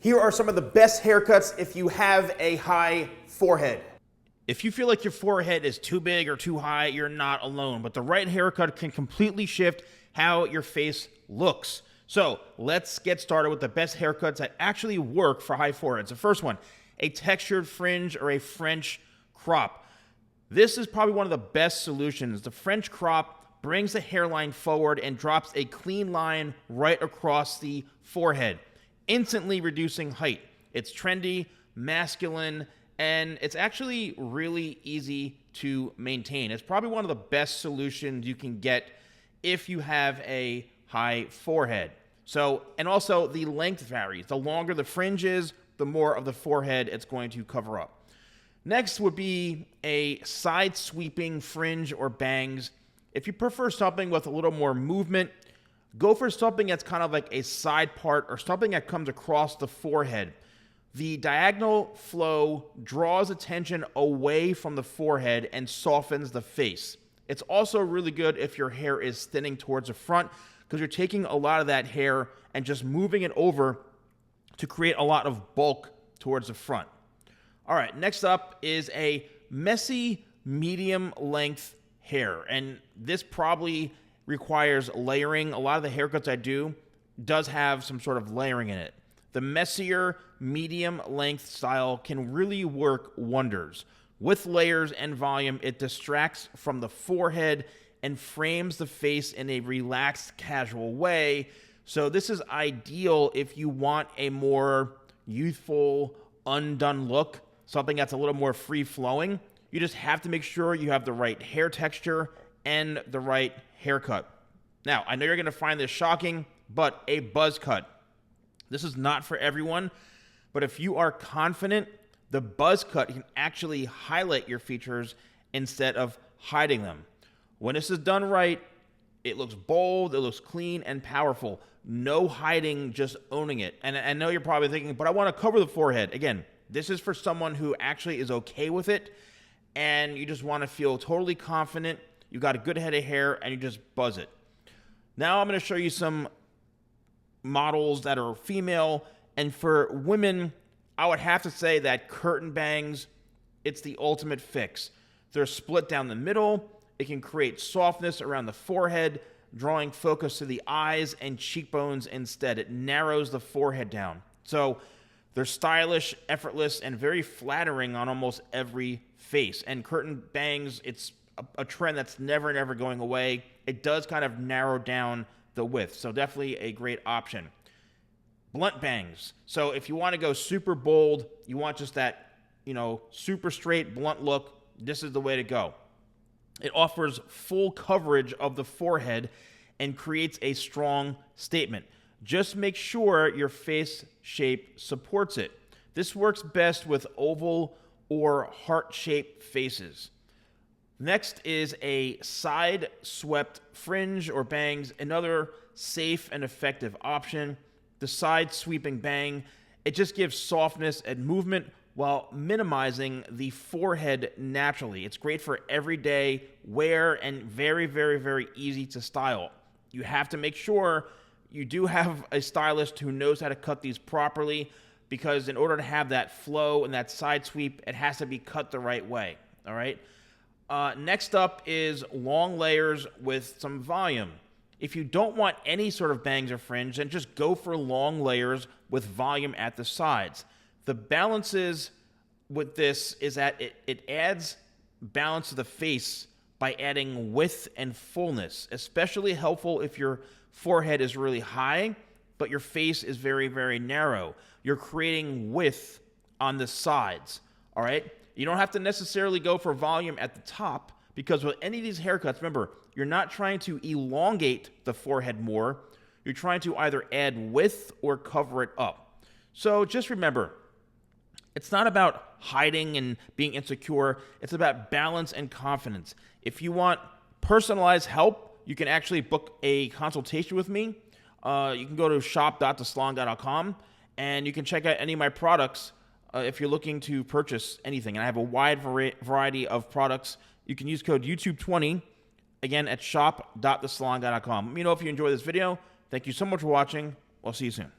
Here are some of the best haircuts if you have a high forehead. If you feel like your forehead is too big or too high, you're not alone. But the right haircut can completely shift how your face looks. So let's get started with the best haircuts that actually work for high foreheads. The first one, a textured fringe or a French crop. This is probably one of the best solutions. The French crop brings the hairline forward and drops a clean line right across the forehead, instantly reducing height. It's trendy, masculine, and it's actually really easy to maintain. It's probably one of the best solutions you can get if you have a high forehead. So, and also the length varies. The longer the fringe is, the more of the forehead it's going to cover up. Next would be a side sweeping fringe or bangs. If you prefer something with a little more movement, go for something that's kind of like a side part or something that comes across the forehead. The diagonal flow draws attention away from the forehead and softens the face. It's also really good if your hair is thinning towards the front because you're taking a lot of that hair and just moving it over to create a lot of bulk towards the front. All right, next up is a messy medium length hair, and this probably requires layering. A lot of the haircuts I do does have some sort of layering in it. The messier medium length style can really work wonders. With layers and volume, it distracts from the forehead and frames the face in a relaxed, casual way. So this is ideal if you want a more youthful, undone look, something that's a little more free-flowing. You just have to make sure you have the right hair texture and the right haircut. Now, I know you're going to find this shocking, but a buzz cut. This is not for everyone, but if you are confident, the buzz cut can actually highlight your features instead of hiding them. When this is done right, it looks bold, it looks clean and powerful. No hiding, just owning it. And I know you're probably thinking, but I want to cover the forehead. Again, this is for someone who actually is okay with it, and you just want to feel totally confident. You got a good head of hair, and you just buzz it. Now I'm going to show you some models that are female, and for women, I would have to say that curtain bangs, it's the ultimate fix. They're split down the middle. It can create softness around the forehead, drawing focus to the eyes and cheekbones instead. It narrows the forehead down. So they're stylish, effortless, and very flattering on almost every face. And curtain bangs, it's a trend that's never going away. It does kind of narrow down the width, so definitely a great option. Blunt bangs. So if you want to go super bold, you want just that, super straight, blunt look, this is the way to go. It offers full coverage of the forehead and creates a strong statement. Just make sure your face shape supports it. This works best with oval or heart-shaped faces. Next is a side-swept fringe or bangs, another safe and effective option. The side-sweeping bang, it just gives softness and movement while minimizing the forehead naturally. It's great for everyday wear and very easy to style. You have to make sure you do have a stylist who knows how to cut these properly, because in order to have that flow and that side sweep, it has to be cut the right way, all right? Next up is long layers with some volume. If you don't want any sort of bangs or fringe, then just go for long layers with volume at the sides. The balances with this is that it adds balance to the face by adding width and fullness, especially helpful if your forehead is really high, but your face is very narrow. You're creating width on the sides, all right? You don't have to necessarily go for volume at the top, because with any of these haircuts, remember, you're not trying to elongate the forehead more. You're trying to either add width or cover it up. So just remember, it's not about hiding and being insecure. It's about balance and confidence. If you want personalized help, you can actually book a consultation with me. You can go to shop.thesalonguy.com, and you can check out any of my products if you're looking to purchase anything. And I have a wide variety of products. You can use code YouTube20, again, at shop.thesalonguy.com. Let me know if you enjoyed this video. Thank you so much for watching. I'll see you soon.